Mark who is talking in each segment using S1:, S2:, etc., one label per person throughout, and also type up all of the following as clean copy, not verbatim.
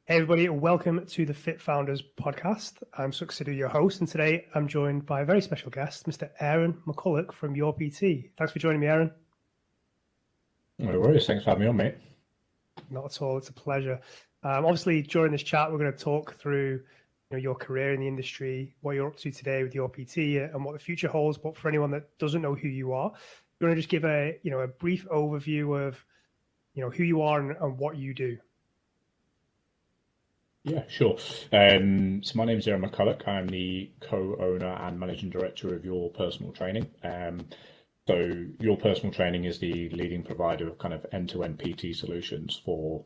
S1: Hey everybody, welcome to the Fit Founders podcast. I'm Suk Sidhu, your host, and today I'm joined by a very special guest, Mr. Aaron McCulloch from Your PT. Thanks for joining me, Aaron.
S2: No worries. Thanks for having me on, mate.
S1: Not at all, it's a pleasure. Obviously, during this chat, we're going to talk through your career in the industry, what you're up to today with Your PT, and what the future holds. But for anyone that doesn't know who you are, you want to just give a brief overview of who you are and what you do.
S2: Yeah, sure. So my name is Aaron McCulloch. I'm the co-owner and managing director of Your Personal Training. So Your Personal Training is the leading provider of kind of end-to-end PT solutions for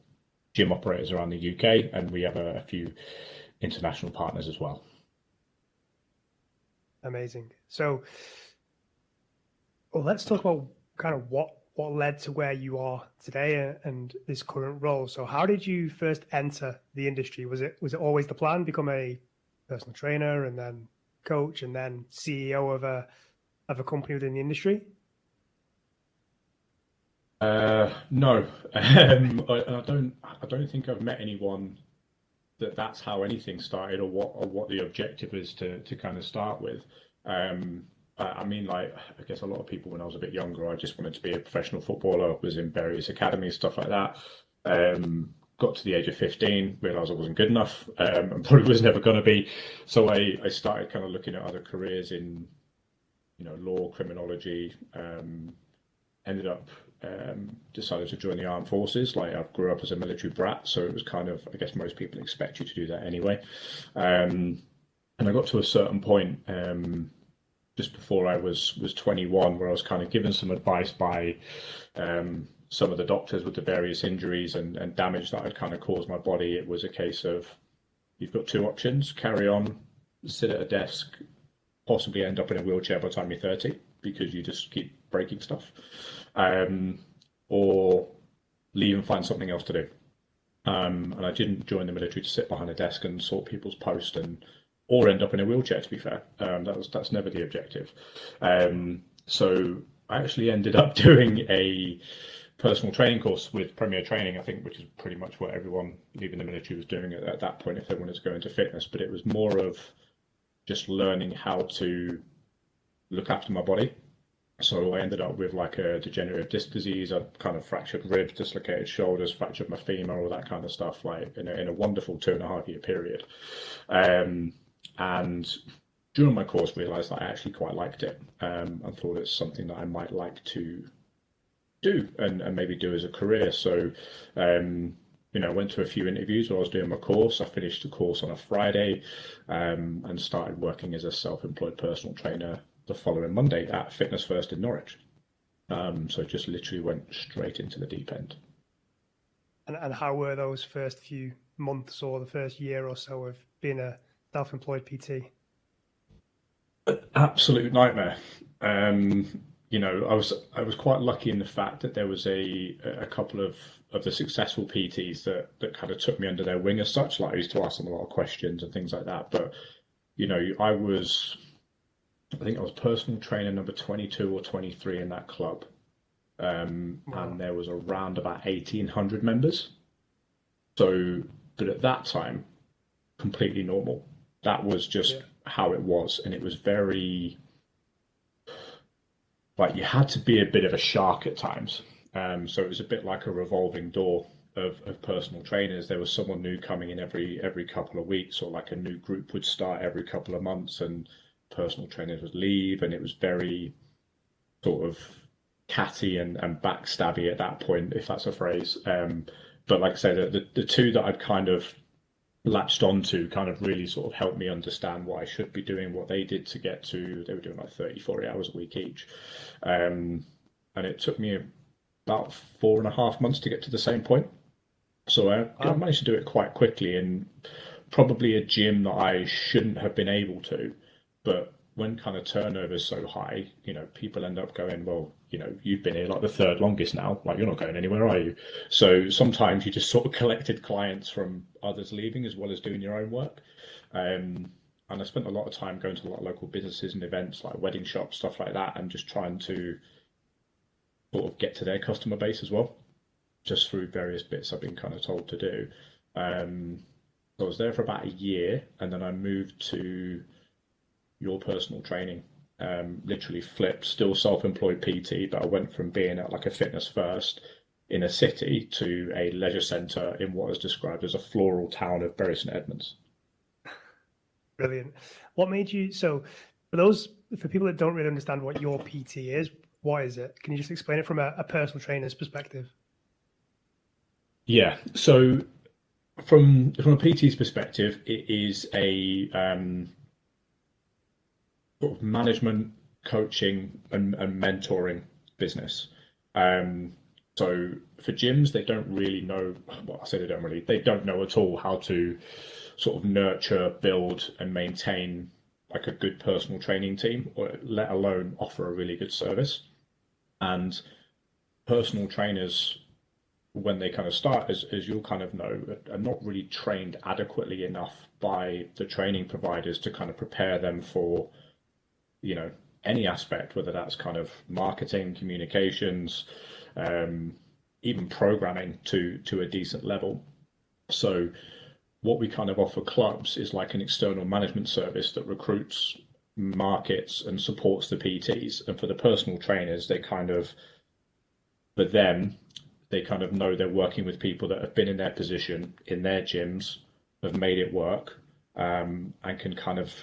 S2: gym operators around the UK, and we have a few international partners as well.
S1: Amazing. So, let's talk about kind of what led to where you are today and this current role. So how did you first enter the industry? Was it always the plan, become a personal trainer and then coach and then CEO of a company within the industry?
S2: No, I don't think I've met anyone that's how anything started, or what the objective is to kind of start with. I mean, like, I guess a lot of people, when I was a bit younger, I just wanted to be a professional footballer, was in various academies, stuff like that. Got to the age of 15, realised I wasn't good enough, and probably was never going to be. So I started kind of looking at other careers in, law, criminology. Ended up decided to join the armed forces. Like, I grew up as a military brat, so it was kind of, I guess most people expect you to do that anyway. And I got to a certain point. Just before I was 21, where I was kind of given some advice by some of the doctors with the various injuries and damage that had kind of caused my body. It was a case of, you've got two options: carry on, sit at a desk, possibly end up in a wheelchair by the time you're 30 because you just keep breaking stuff, or leave and find something else to do. And I didn't join the military to sit behind a desk and sort people's post or end up in a wheelchair, to be fair. That's never the objective. So I actually ended up doing a personal training course with Premier Training, I think, which is pretty much what everyone leaving the military was doing at that point if they wanted to go into fitness. But it was more of just learning how to look after my body. So I ended up with like a degenerative disc disease. I kind of fractured ribs, dislocated shoulders, fractured my femur, all that kind of stuff, like in a wonderful 2.5 year period. And during my course, realised that I actually quite liked it, and thought it's something that I might like to do and maybe do as a career. So, I went to a few interviews while I was doing my course. I finished the course on a Friday, and started working as a self-employed personal trainer the following Monday at Fitness First in Norwich. So just literally went straight into the deep end.
S1: And how were those first few months or the first year or so of being a self-employed PT?
S2: Absolute nightmare. I was quite lucky in the fact that there was a couple of the successful PTs that kind of took me under their wing as such. Like, I used to ask them a lot of questions and things like that. But I think I was personal trainer number 22 or 23 in that club,
S1: Wow.
S2: and there was around about 1,800 members. So, but at that time, completely normal. That was just how it was, and it was very, like, you had to be a bit of a shark at times. So it was a bit like a revolving door of personal trainers. There was someone new coming in every couple of weeks, or like a new group would start every couple of months, and personal trainers would leave, and it was very sort of catty and backstabby at that point, if that's a phrase. But like I said, the two that I'd kind of latched onto kind of really sort of helped me understand what I should be doing, what they did to get to. They were doing like 30, 40 hours a week each. And it took me about 4.5 months to get to the same point. So I managed to do it quite quickly, in probably a gym that I shouldn't have been able to. But when kind of turnover is so high, people end up going, well, you've been here like the third longest now, like, you're not going anywhere, are you? So sometimes you just sort of collected clients from others leaving as well as doing your own work. And I spent a lot of time going to a lot of local businesses and events, like wedding shops, stuff like that, and just trying to sort of get to their customer base as well, just through various bits I've been kind of told to do. So I was there for about a year, and then I moved to Your Personal Training. Literally flipped, still self-employed PT, but I went from being at like a Fitness First in a city to a leisure centre in what is described as a floral town of Bury St Edmunds.
S1: Brilliant. What made you so for people that don't really understand what your PT is, what is it? Can you just explain it from a personal trainer's perspective?
S2: Yeah. So from a PT's perspective, it is a sort of management, coaching, and mentoring business. Um, so for gyms, they don't really know. Well, I say they don't really. They don't know at all how to sort of nurture, build, and maintain like a good personal training team, or let alone offer a really good service. And personal trainers, when they kind of start, as you'll kind of know, are not really trained adequately enough by the training providers to kind of prepare them for, you know, any aspect, whether that's kind of marketing, communications, um, even programming to a decent level. So what we kind of offer clubs is like an external management service that recruits, markets, and supports the PTs. And for the personal trainers, for them, they kind of know they're working with people that have been in their position in their gyms, have made it work, and can kind of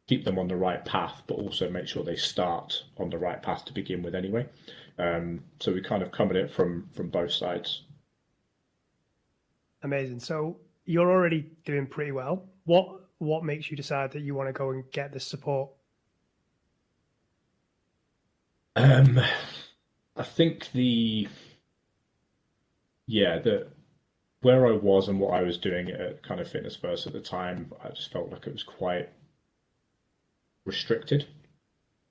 S2: keep them on the right path, but also make sure they start on the right path to begin with anyway. So we kind of come at it from both sides.
S1: Amazing. So you're already doing pretty well. What makes you decide that you want to go and get this support?
S2: Um, I think the where I was and what I was doing at kind of Fitness First at the time, I just felt like it was quite restricted.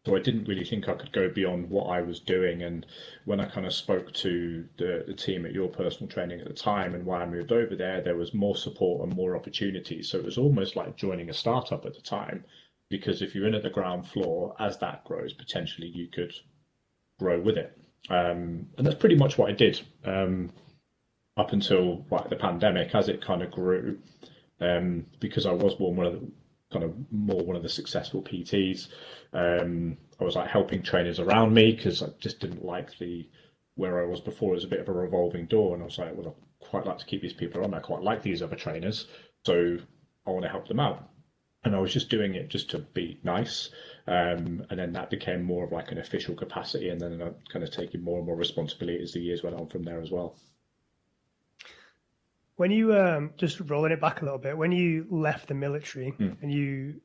S2: So I didn't really think I could go beyond what I was doing. And when I kind of spoke to the team at Your Personal Training at the time and why I moved over there, there was more support and more opportunities. So it was almost like joining a startup at the time, because if you're in at the ground floor, as that grows, potentially you could grow with it. And that's pretty much what I did up until like the pandemic, as it kind of grew. Because I was one of the one of the successful PTs. I was like helping trainers around me because I just didn't like the where I was before. It was a bit of a revolving door, and I was like, well, I quite like to keep these people on. I quite like these other trainers, so I want to help them out. And I was just doing it just to be nice, and then that became more of like an official capacity, and then I kind of taking more and more responsibility as the years went on from there as well.
S1: When you just rolling it back a little bit, when you left the military
S2: Mm.
S1: and you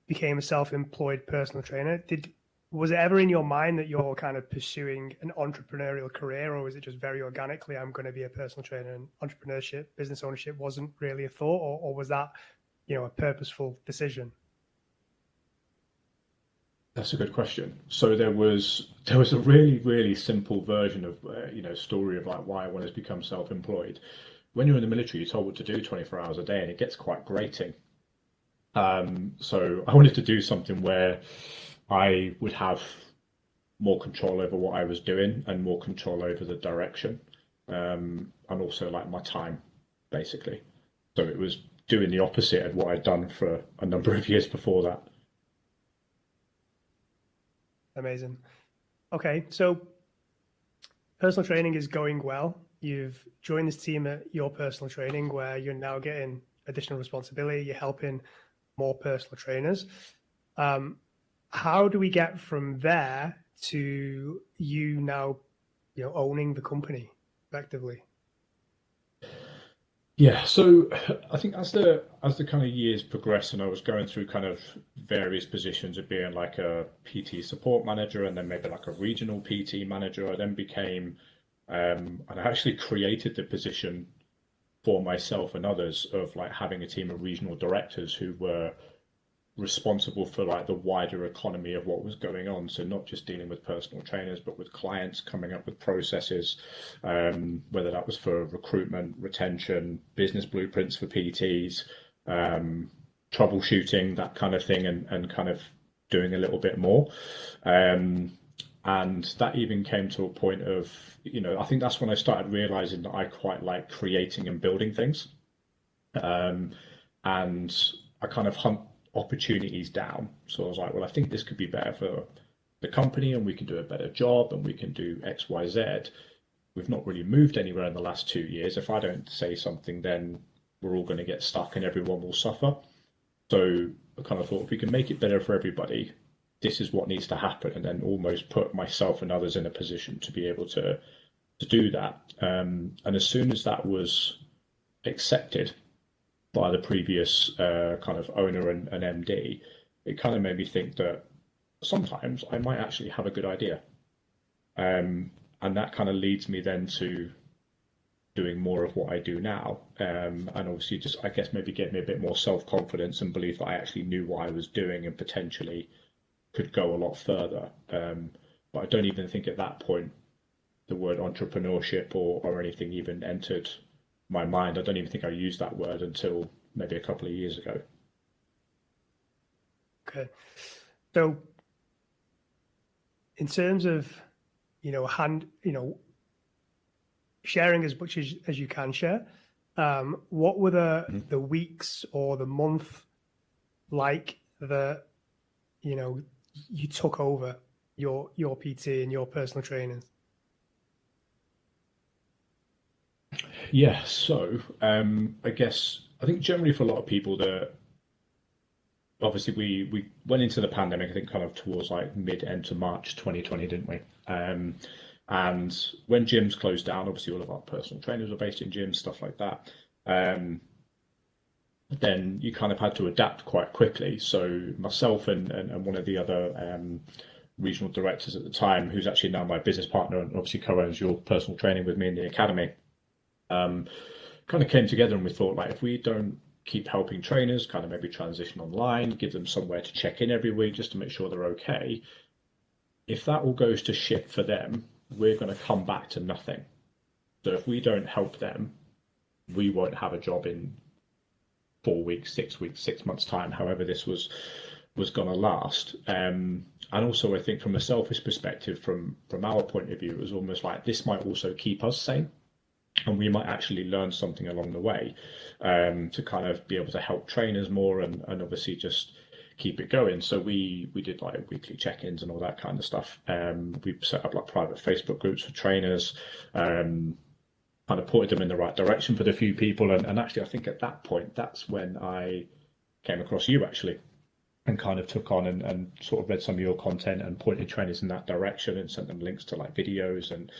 S1: became a self-employed personal trainer, was it ever in your mind that you're kind of pursuing an entrepreneurial career, or was it just very organically, I'm going to be a personal trainer, and entrepreneurship, business ownership wasn't really a thought, or was that, a purposeful decision?
S2: That's a good question. So there was a really really simple version of story of like why I wanted to become self-employed. When you're in the military, you're told what to do 24 hours a day, and it gets quite grating. So I wanted to do something where I would have more control over what I was doing and more control over the direction, and also like my time, basically. So it was doing the opposite of what I'd done for a number of years before that.
S1: Amazing. Okay, so personal training is going well. You've joined this team at Your Personal Training, where you're now getting additional responsibility. You're helping more personal trainers. How do we get from there to you now, owning the company effectively?
S2: Yeah, so I think as the kind of years progressed and I was going through kind of various positions of being like a PT support manager and then maybe like a regional PT manager, I then became and I actually created the position for myself and others of like having a team of regional directors who were responsible for like the wider economy of what was going on. So not just dealing with personal trainers, but with clients, coming up with processes, whether that was for recruitment, retention, business blueprints for PTs, troubleshooting, that kind of thing, and kind of doing a little bit more. And that even came to a point of, I think that's when I started realizing that I quite like creating and building things. And I kind of hunt opportunities down. So I was like, well, I think this could be better for the company and we can do a better job and we can do X, Y, Z. We've not really moved anywhere in the last 2 years. If I don't say something, then we're all going to get stuck and everyone will suffer. So I kind of thought if we can make it better for everybody, this is what needs to happen, and then almost put myself and others in a position to be able to do that. And as soon as that was accepted by the previous kind of owner and MD, it kind of made me think that sometimes I might actually have a good idea. And that kind of leads me then to doing more of what I do now. And obviously just, I guess, maybe get me a bit more self-confidence and believe that I actually knew what I was doing and potentially could go a lot further. But I don't even think at that point the word entrepreneurship or anything even entered my mind. I don't even think I used that word until maybe a couple of years ago.
S1: Okay. So in terms of, sharing as much as you can share, what were the weeks or the month like that, you took over your PT and your personal training?
S2: Yeah, so I think generally for a lot of people that obviously we went into the pandemic, I think kind of towards like mid-end to March 2020, didn't we? And when gyms closed down, obviously all of our personal trainers were based in gyms, stuff like that. Then you kind of had to adapt quite quickly. So myself and one of the other regional directors at the time, who's actually now my business partner and obviously co-owns your personal training with me in the academy, kind of came together and we thought, like, if we don't keep helping trainers kind of maybe transition online, give them somewhere to check in every week just to make sure they're okay, if that all goes to shit for them, we're going to come back to nothing. So if we don't help them, we won't have a job in 4 weeks, 6 weeks, 6 months time, however this was going to last. And also I think from a selfish perspective, from our point of view, it was almost like this might also keep us sane. And we might actually learn something along the way to kind of be able to help trainers more and obviously just keep it going. So we did like weekly check-ins and all that kind of stuff. We set up like private Facebook groups for trainers, kind of pointed them in the right direction for the few people. And actually, I think at that point, that's when I came across you actually and kind of took on and sort of read some of your content and pointed trainers in that direction and sent them links to like videos and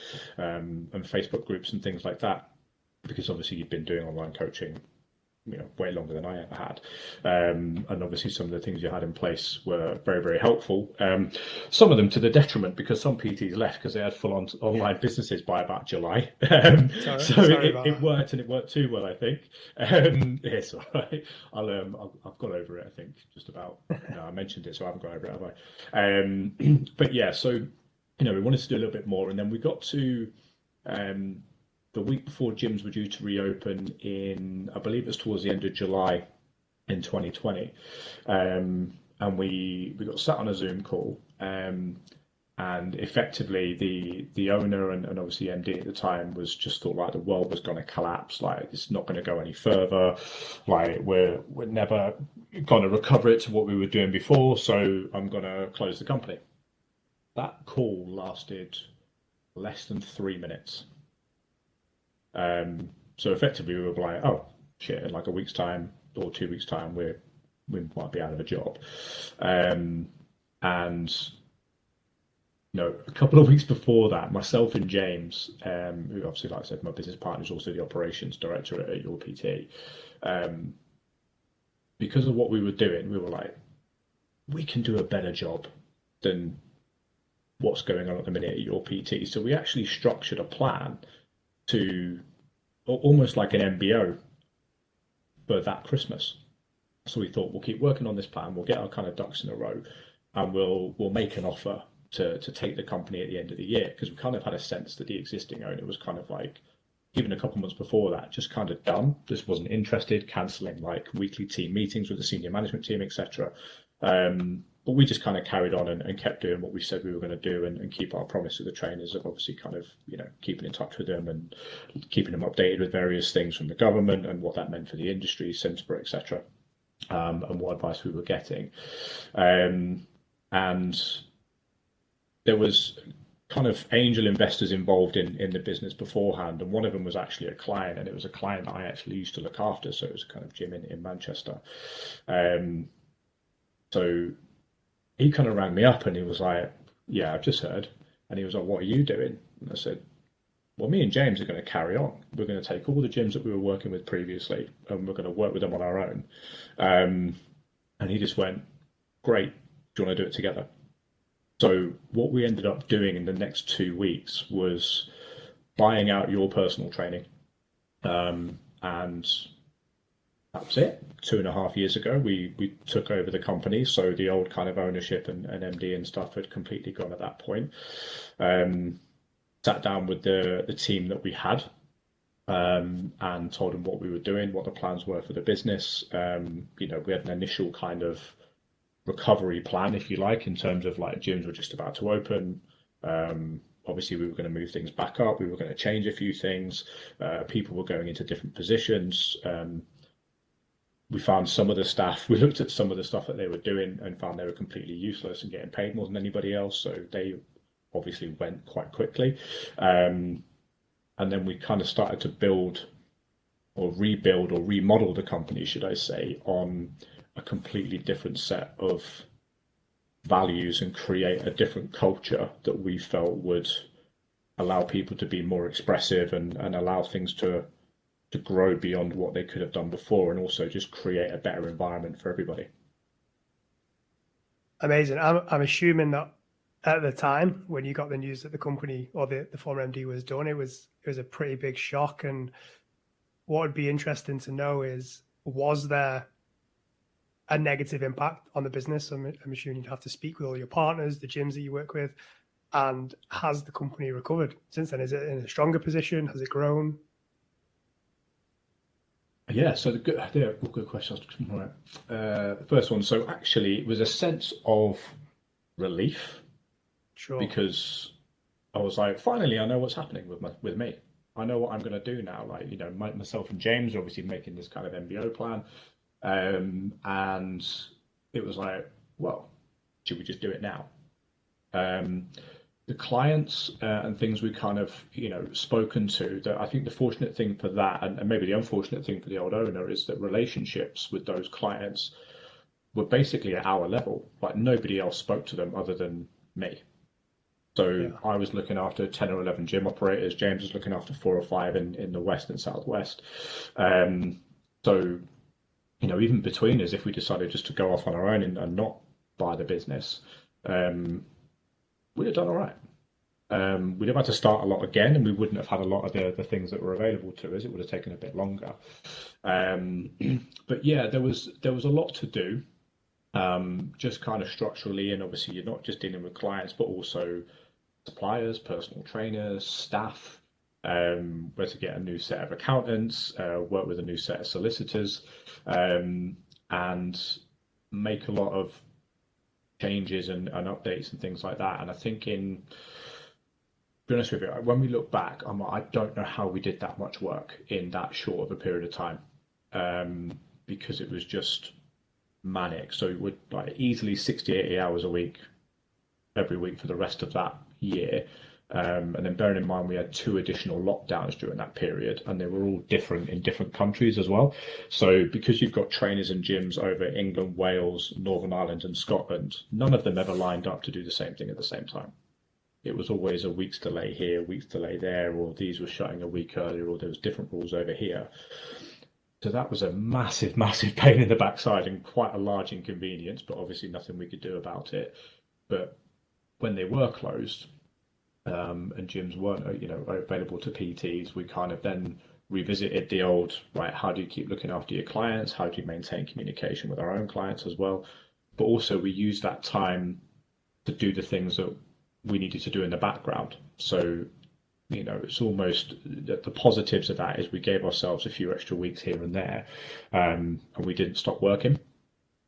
S2: Facebook groups and things like that, because obviously you've been doing online coaching way longer than I ever had, and obviously some of the things you had in place were very, very helpful. Some of them to the detriment because some PTs left because they had full-on online businesses by about July. Sorry it worked, and it worked too well, I think. It's all right. I've got over it, I think, just about. No, I mentioned it, so I haven't got over it, have I? But yeah, so we wanted to do a little bit more, and then we got to the week before gyms were due to reopen in, I believe it was towards the end of July in 2020. And we got sat on a Zoom call, and effectively the owner and obviously MD at the time was just thought like the world was going to collapse, like it's not going to go any further, like we're never going to recover it to what we were doing before, so I'm going to close the company. That call lasted less than 3 minutes. So effectively we were like, oh shit, in like a week's time or 2 weeks time we might be out of a job. And a couple of weeks before that, myself and James, who obviously, like I said, my business partner is also the operations director at Your PT, because of what we were doing, we were like, we can do a better job than what's going on at the minute at Your PT. So we actually structured a plan to almost like an MBO for that Christmas. So we thought we'll keep working on this plan, we'll get our kind of ducks in a row, and we'll make an offer to take the company at the end of the year, because we kind of had a sense that the existing owner was kind of like, even a couple of months before that, just kind of done, just wasn't interested, cancelling like weekly team meetings with the senior management team, etc. But we just kind of carried on and kept doing what we said we were going to do, and keep our promise to the trainers of obviously kind of, keeping in touch with them and keeping them updated with various things from the government and what that meant for the industry, Simsbury, etc., and what advice we were getting. And there was kind of angel investors involved in the business beforehand, and one of them was actually a client, and it was a client that I actually used to look after, so it was a kind of gym in Manchester. So he kind of rang me up and he was like, yeah, I've just heard. And he was like, what are you doing? And I said, well, me and James are going to carry on. We're going to take all the gyms that we were working with previously and we're going to work with them on our own. And he just went, great, do you want to do it together? So what we ended up doing in the next 2 weeks was buying out your personal training. And that was it. 2.5 years ago, we took over the company. So the old kind of ownership and MD and stuff had completely gone at that point. Sat down with the team that we had, and told them what we were doing, what the plans were for the business. We had an initial kind of recovery plan, if you like, in terms of like gyms were just about to open. Obviously, we were going to move things back up. We were going to change a few things. People were going into different positions. We found some of the staff, we looked at some of the stuff that they were doing and found they were completely useless and getting paid more than anybody else. So they obviously went quite quickly. And then we kind of started to build or rebuild or remodel the company, should I say, on a completely different set of values and create a different culture that we felt would allow people to be more expressive and allow things to grow beyond what they could have done before, and also just create a better environment for everybody.
S1: Amazing. I'm assuming that at the time when you got the news that the company or the former MD was done, it was a pretty big shock. And what would be interesting to know is, was there a negative impact on the business? I'm assuming you'd have to speak with all your partners, the gyms that you work with, and has the company recovered since then? Is it in a stronger position? Has it grown?
S2: Yeah, so good questions. Right. The first one, so actually it was a sense of relief.
S1: Sure.
S2: Because I was like, finally, I know what's happening with me. I know what I'm going to do now. Like, myself and James are obviously making this kind of MBO plan. And it was like, well, should we just do it now? The clients and things we kind of, spoken to, that I think the fortunate thing for that, and maybe the unfortunate thing for the old owner, is that relationships with those clients were basically at our level. Like, nobody else spoke to them other than me. So yeah. I was looking after 10 or 11 gym operators. James was looking after 4 or 5 in the West and Southwest. So, even between us, if we decided just to go off on our own and not buy the business, we'd have done all right. We'd have had to start a lot again, and we wouldn't have had a lot of the things that were available to us. It would have taken a bit longer. But yeah, there was a lot to do, just kind of structurally, and obviously you're not just dealing with clients, but also suppliers, personal trainers, staff, where to get a new set of accountants, work with a new set of solicitors, and make a lot of changes and updates and things like that. And I think to be honest with you, when we look back, I don't know how we did that much work in that short of a period of time, because it was just manic. So it would like easily 60, 80 hours a week, every week for the rest of that year. And then bearing in mind, we had 2 additional lockdowns during that period, and they were all different in different countries as well. So because you've got trainers and gyms over England, Wales, Northern Ireland and Scotland, none of them ever lined up to do the same thing at the same time. It was always a week's delay here, a week's delay there, or these were shutting a week earlier, or there was different rules over here. So that was a massive, massive pain in the backside and quite a large inconvenience, but obviously nothing we could do about it. But when they were closed, and gyms weren't, available to PTs, we kind of then revisited the old, right, how do you keep looking after your clients? How do you maintain communication with our own clients as well? But also we used that time to do the things that we needed to do in the background. So, it's almost the positives of that is we gave ourselves a few extra weeks here and there, and we didn't stop working.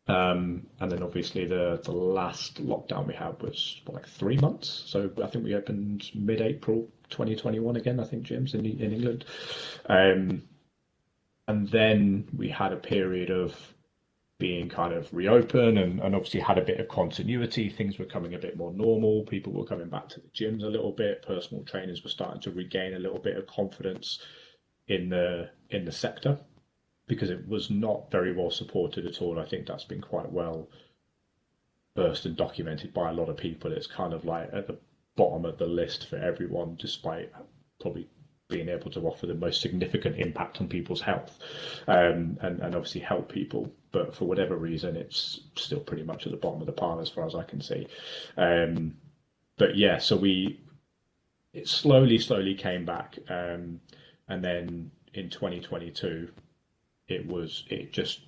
S2: And then obviously the last lockdown we had was like 3 months. So I think we opened mid-April 2021 again, I think, gyms in England. Um, and then we had a period of being kind of reopened and obviously had a bit of continuity. Things were coming a bit more normal. People were coming back to the gyms a little bit. Personal trainers were starting to regain a little bit of confidence in the sector because it was not very well supported at all. I think that's been quite well versed and documented by a lot of people. It's kind of like at the bottom of the list for everyone, despite probably being able to offer the most significant impact on people's health, and obviously help people. But for whatever reason, it's still pretty much at the bottom of the pile as far as I can see. But yeah, so it slowly came back, and then in 2022, it just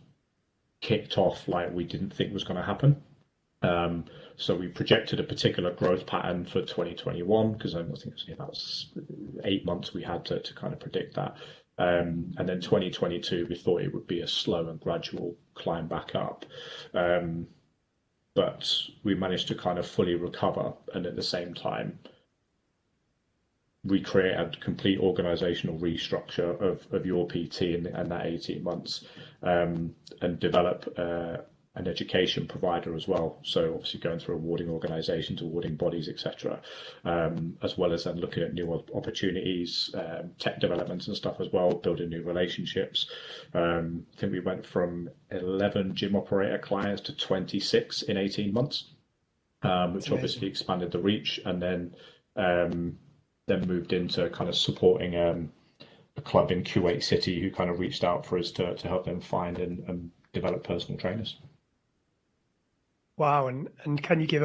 S2: kicked off like we didn't think was going to happen. So we projected a particular growth pattern for 2021 because I think it was about 8 months we had to kind of predict that. And then 2022, we thought it would be a slow and gradual climb back up. But we managed to kind of fully recover and at the same time recreate a complete organizational restructure of your PT in that 18 months, and develop an education provider as well. So obviously going through awarding organizations, awarding bodies, etc., as well as then looking at new opportunities, tech developments and stuff as well, building new relationships. I think we went from 11 gym operator clients to 26 in 18 months, which obviously expanded the reach, and then moved into kind of supporting a club in Kuwait City who kind of reached out for us to help them find and develop personal trainers.
S1: Wow. And can you give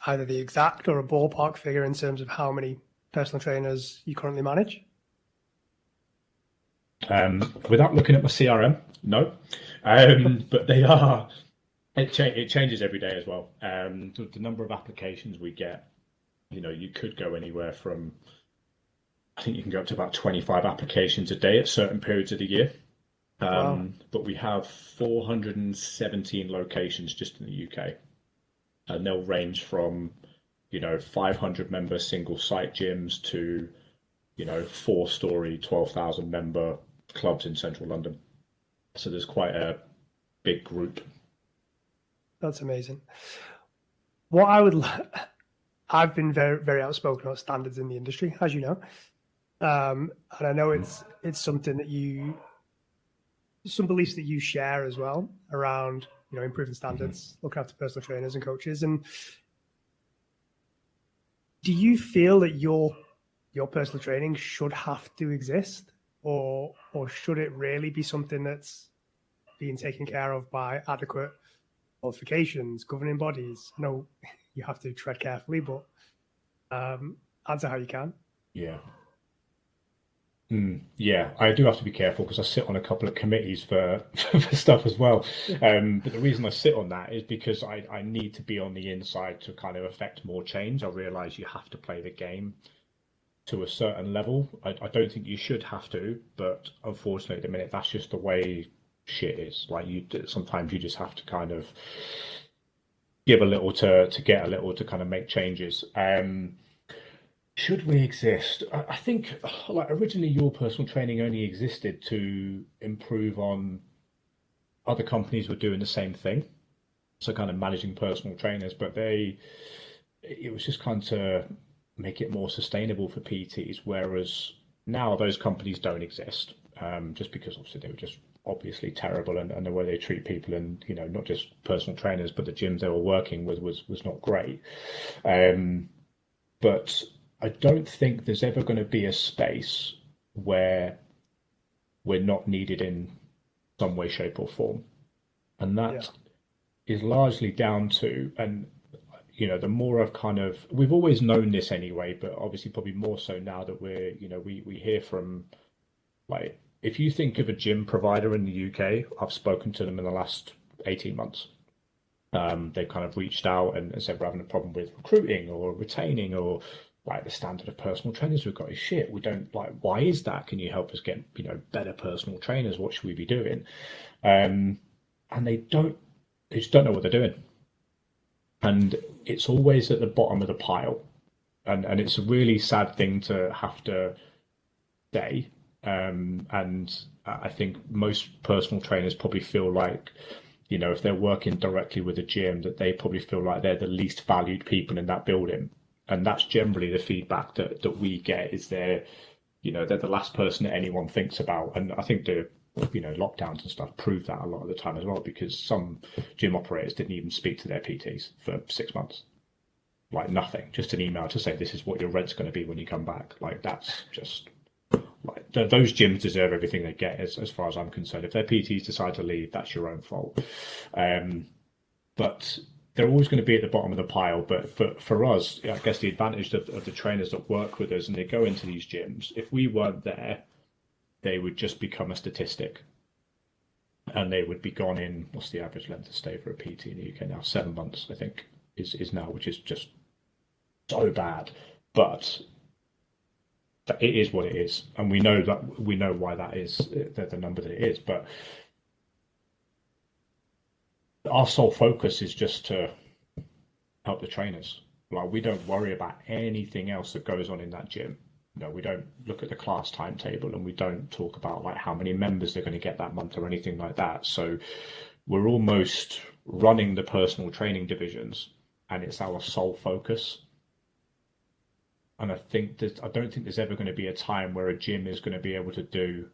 S1: either the exact or a ballpark figure in terms of how many personal trainers you currently manage?
S2: Without looking at my CRM, no. But they are, it changes every day as well. The number of applications we get, you could go anywhere from, I think you can go up to about 25 applications a day at certain periods of the year.
S1: Wow.
S2: But we have 417 locations just in the UK, and they'll range from, 500 member single site gyms to, 4-story, 12,000 member clubs in central London. So there's quite a big group.
S1: That's amazing. I've been very, very outspoken about standards in the industry, as you know. And I know it's something that some beliefs that you share as well around, improving standards, looking after personal trainers and coaches. And do you feel that your personal training should have to exist, or should it really be something that's being taken care of by adequate qualifications, governing bodies? I know you have to tread carefully, but answer how you can.
S2: Yeah. Yeah, I do have to be careful because I sit on a couple of committees for stuff as well. But the reason I sit on that is because I need to be on the inside to kind of affect more change. I realize you have to play the game to a certain level. I don't think you should have to, but unfortunately at the minute that's just the way shit is. Like sometimes you just have to kind of give a little to get a little to kind of make changes. Should we exist? I think, like, originally your personal training only existed to improve on other companies were doing the same thing. So kind of managing personal trainers, but it was just kind of to make it more sustainable for PTs, whereas now those companies don't exist, just because obviously they were just obviously terrible and the way they treat people and, not just personal trainers, but the gyms they were working with was not great. But I don't think there's ever going to be a space where we're not needed in some way, shape, or form. And that is largely down to, and the more we've always known this anyway, but obviously probably more so now that we hear from, like, if you think of a gym provider in the UK, I've spoken to them in the last 18 months. They've kind of reached out and said we're having a problem with recruiting or retaining, or like the standard of personal trainers we've got is shit. We don't like, why is that? Can you help us get, better personal trainers? What should we be doing? And they don't who just don't know what they're doing. And it's always at the bottom of the pile. And it's a really sad thing to have to say. And I think most personal trainers probably feel like, if they're working directly with a gym, that they probably feel like they're the least valued people in that building. And that's generally the feedback that we get, is they're the last person that anyone thinks about. And I think the lockdowns and stuff prove that a lot of the time as well, because some gym operators didn't even speak to their PTs for 6 months. Like nothing, just an email to say this is what your rent's going to be when you come back. Like that's just like those gyms deserve everything they get, as far as I'm concerned. If their PTs decide to leave, that's your own fault. But they're always going to be at the bottom of the pile. But for us, I guess the advantage of the trainers that work with us and they go into these gyms, if we weren't there, they would just become a statistic. And they would be gone in, what's the average length of stay for a PT in the UK now? 7 months, I think, is now, which is just so bad. But it is what it is. And we know why that is, the number that it is. But our sole focus is just to help the trainers. Like, we don't worry about anything else that goes on in that gym. We don't look at the class timetable, and we don't talk about like how many members they're going to get that month or anything like that. So we're almost running the personal training divisions, and it's our sole focus. And I don't think there's ever going to be a time where a gym is going to be able to do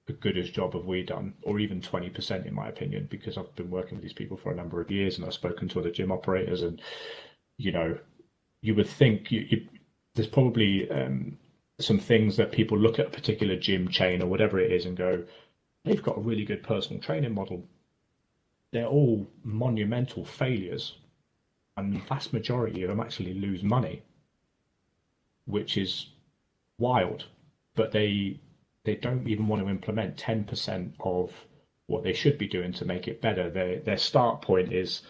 S2: a good as job of we done, or even 20%, in my opinion, because I've been working with these people for a number of years, and I've spoken to other gym operators, and you would think there's probably some things that people look at a particular gym chain or whatever it is and go, they've got a really good personal training model. They're all monumental failures, and the vast majority of them actually lose money, which is wild. But they don't even want to implement 10% of what they should be doing to make it better. Their start point is,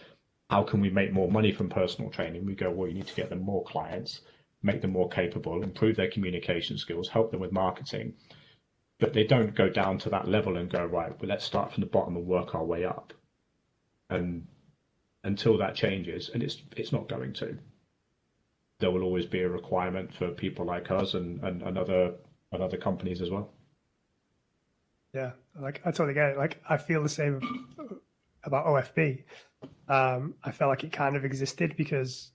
S2: how can we make more money from personal training? We go, well, you need to get them more clients, make them more capable, improve their communication skills, help them with marketing. But they don't go down to that level and go, right, well, let's start from the bottom and work our way up. And until that changes, and it's not going to, there will always be a requirement for people like us and other companies as well.
S1: Yeah, like I totally get it. Like I feel the same about OFB. I felt like it kind of existed because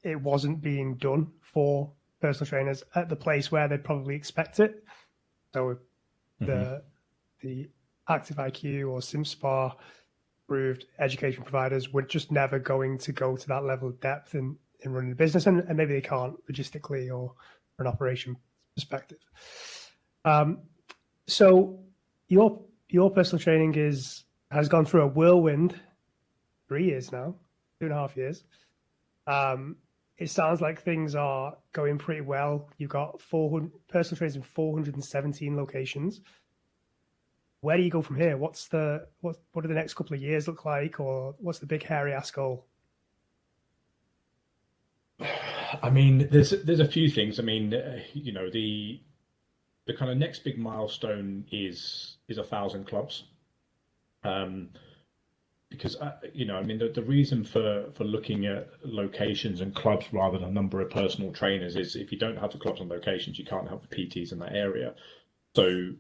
S1: it wasn't being done for personal trainers at the place where they'd probably expect it. So the Active IQ or SimSpa approved education providers were just never going to go to that level of depth in running a business, and maybe they can't logistically or from an operation perspective. So your personal training has gone through a whirlwind 3 years now, 2.5 years. It sounds like things are going pretty well. You've got 400 personal trainers in 417 locations. Where do you go from here? What do the next couple of years look like, or what's the big hairy ass goal?
S2: I mean, there's a few things. I mean, the kind of next big milestone is 1,000 clubs. Because I mean, the reason for looking at locations and clubs rather than a number of personal trainers is, if you don't have the clubs and locations, you can't help the PTs in that area. So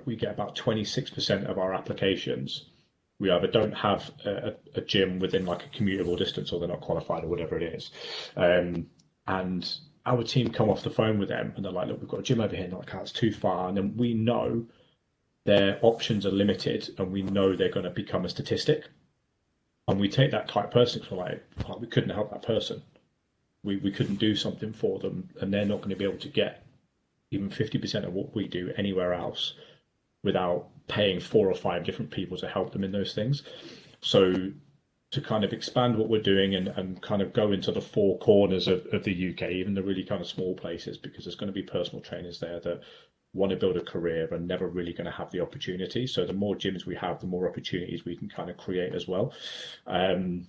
S2: we get about 26% of our applications. We either don't have a gym within like a commutable distance, or they're not qualified, or whatever it is. And our team come off the phone with them and they're like, look, we've got a gym over here. And they're like, oh, it's too far. And then we know their options are limited, and we know they're going to become a statistic. And we take that type person, we're like, oh, we couldn't help that person. We couldn't do something for them, and they're not going to be able to get even 50% of what we do anywhere else without paying 4 or 5 different people to help them in those things. So to kind of expand what we're doing and kind of go into the 4 corners of the UK, even the really kind of small places, because there's going to be personal trainers there that want to build a career and never really going to have the opportunity. So the more gyms we have, the more opportunities we can kind of create as well. And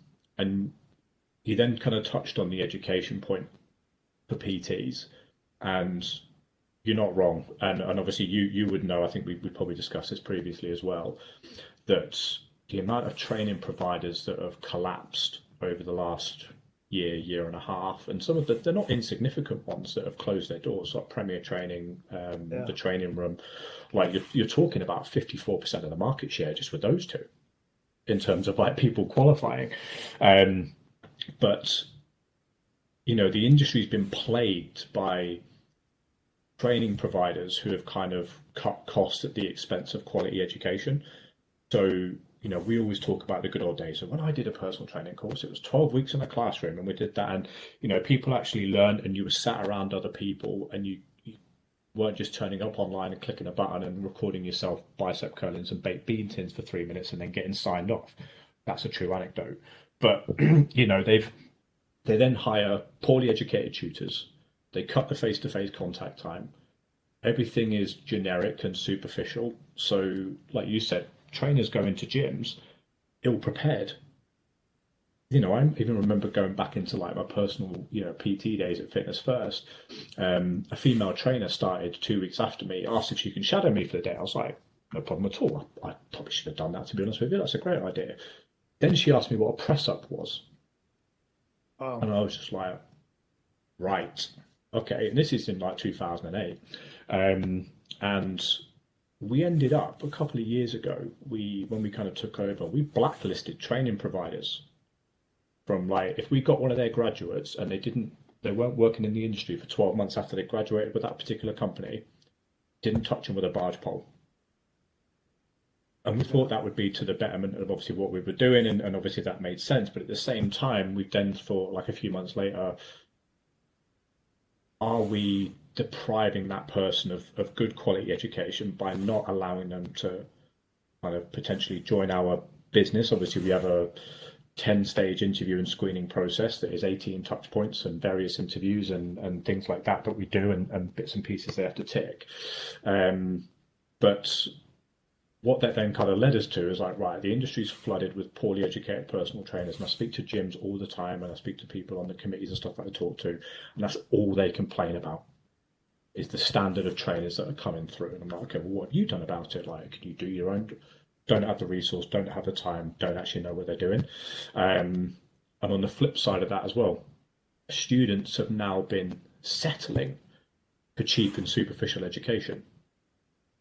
S2: you then kind of touched on the education point for PTs, and you're not wrong. And obviously you would know, I think we probably discussed this previously as well, that the amount of training providers that have collapsed over the last year and a half, and some of they're not insignificant ones that have closed their doors, like Premier Training, the Training Room, like you're talking about 54% of the market share just with those two in terms of like people qualifying. But the industry's been plagued by training providers who have kind of cut costs at the expense of quality education. So we always talk about the good old days. So when I did a personal training course, it was 12 weeks in a classroom and we did that. And, people actually learned and you were sat around other people and you weren't just turning up online and clicking a button and recording yourself bicep curling some baked bean tins for 3 minutes and then getting signed off. That's a true anecdote. But, they then hire poorly educated tutors. They cut the face-to-face contact time. Everything is generic and superficial. So, like you said, trainers go into gyms ill-prepared. I even remember going back into like my personal, PT days at Fitness First. A female trainer started 2 weeks after me, asked if she can shadow me for the day. I was like, no problem at all. I probably should have done that, to be honest with you. That's a great idea. Then she asked me what a press-up was. Oh. And I was just like, right, okay. And this is in like 2008. And we ended up a couple of years ago, when we kind of took over, we blacklisted training providers from like, if we got one of their graduates and they weren't working in the industry for 12 months after they graduated with that particular company, didn't touch them with a barge pole. And we thought that would be to the betterment of obviously what we were doing, and obviously that made sense. But at the same time, we've then thought, like a few months later, are we depriving that person of good quality education by not allowing them to kind of potentially join our business? Obviously, we have a 10-stage interview and screening process that is 18 touch points and various interviews and things like that we do, and bits and pieces they have to tick. But what that then kind of led us to is like, right, the industry's flooded with poorly educated personal trainers. And I speak to gyms all the time, and I speak to people on the committees and stuff that I talk to, and that's all they complain about is the standard of trainers that are coming through. And I'm like, okay, well, what have you done about it? Like, can you do your own? Don't have the resource, don't have the time, don't actually know what they're doing. And on the flip side of that as well, students have now been settling for cheap and superficial education,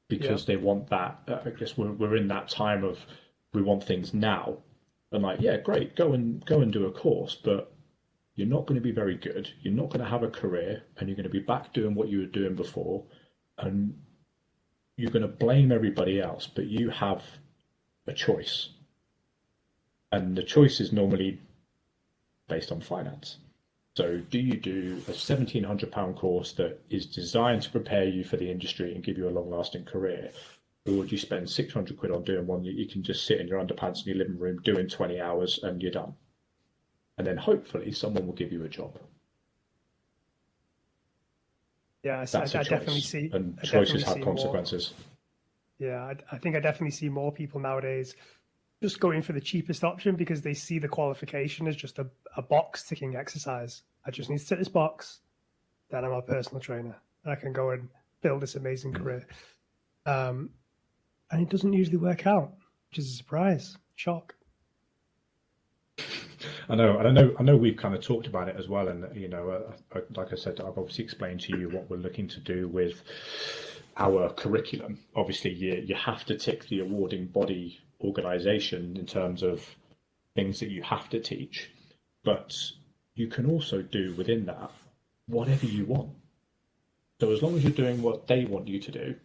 S2: because they want that. I guess we're in that time of we want things now, and like, yeah, great, go and do a course, but you're not going to be very good. You're not going to have a career, and you're going to be back doing what you were doing before, and you're going to blame everybody else. But you have a choice, and the choice is normally based on finance. So do you do a £1,700 course that is designed to prepare you for the industry and give you a long-lasting career? Or would you spend 600 quid on doing one that you can just sit in your underpants in your living room doing 20 hours and you're done? And then hopefully someone will give you a job.
S1: Yeah, I definitely see.
S2: And choices have consequences.
S1: Yeah, I think I definitely see more people nowadays just going for the cheapest option because they see the qualification as just a box ticking exercise. I just need to tick this box, then I'm a personal trainer, and I can go and build this amazing career. And it doesn't usually work out, which is a surprise, shock.
S2: I know we've kind of talked about it as well, and like I said, I've obviously explained to you what we're looking to do with our curriculum. Obviously, you have to tick the awarding body organization in terms of things that you have to teach, but you can also do within that whatever you want. So as long as you're doing what they want you to do,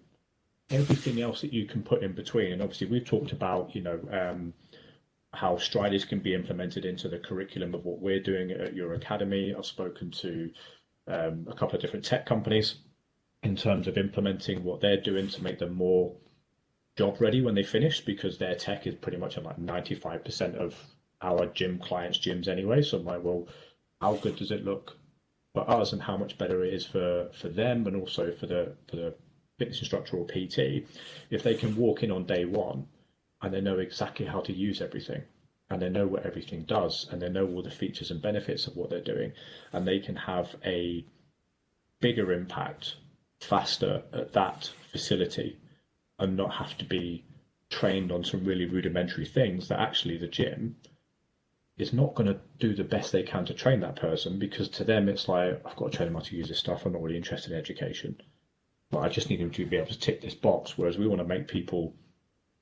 S2: everything else that you can put in between. And obviously we've talked about how Striders can be implemented into the curriculum of what we're doing at your academy. I've spoken to a couple of different tech companies in terms of implementing what they're doing to make them more job ready when they finish, because their tech is pretty much on like 95% of our gym clients' gyms anyway. So I'm like, well, how good does it look for us, and how much better it is for them, and also for the fitness instructor or PT, if they can walk in on day one and they know exactly how to use everything, and they know what everything does, and they know all the features and benefits of what they're doing, and they can have a bigger impact faster at that facility and not have to be trained on some really rudimentary things, that actually the gym is not going to do the best they can to train that person, because to them it's like, I've got to train them how to use this stuff. I'm not really interested in education, but I just need them to be able to tick this box. Whereas we want to make people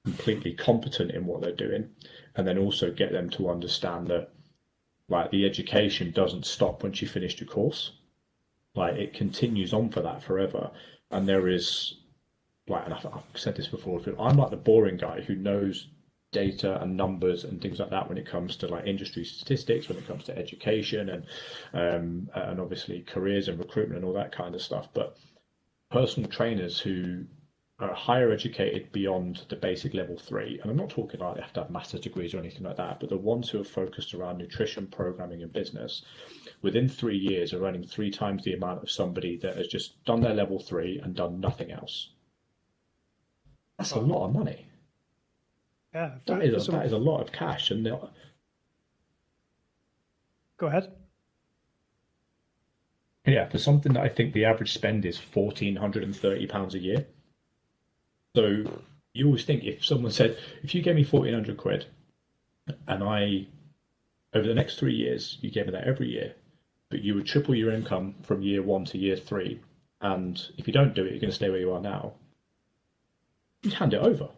S2: completely competent in what they're doing, and then also get them to understand that like the education doesn't stop once you finish your course. Like it continues on for that forever. And there is like, and I've said this before, I'm like the boring guy who knows data and numbers and things like that when it comes to like industry statistics, when it comes to education and obviously careers and recruitment and all that kind of stuff. But personal trainers who are higher educated beyond the basic level 3, and I'm not talking like they have to have master's degrees or anything like that, but the ones who are focused around nutrition, programming, and business, within 3 years are earning 3 times the amount of somebody that has just done their level 3 and done nothing else. That's a lot of money.
S1: Yeah,
S2: that is a lot of cash. And
S1: go ahead.
S2: Yeah, for something that I think the average spend is £1,430 a year. So you always think, if someone said, if you gave me 1,400 quid and over the next 3 years, you gave me that every year, but you would triple your income from year 1 to year 3, and if you don't do it, you're going to stay where you are now, you'd hand it over.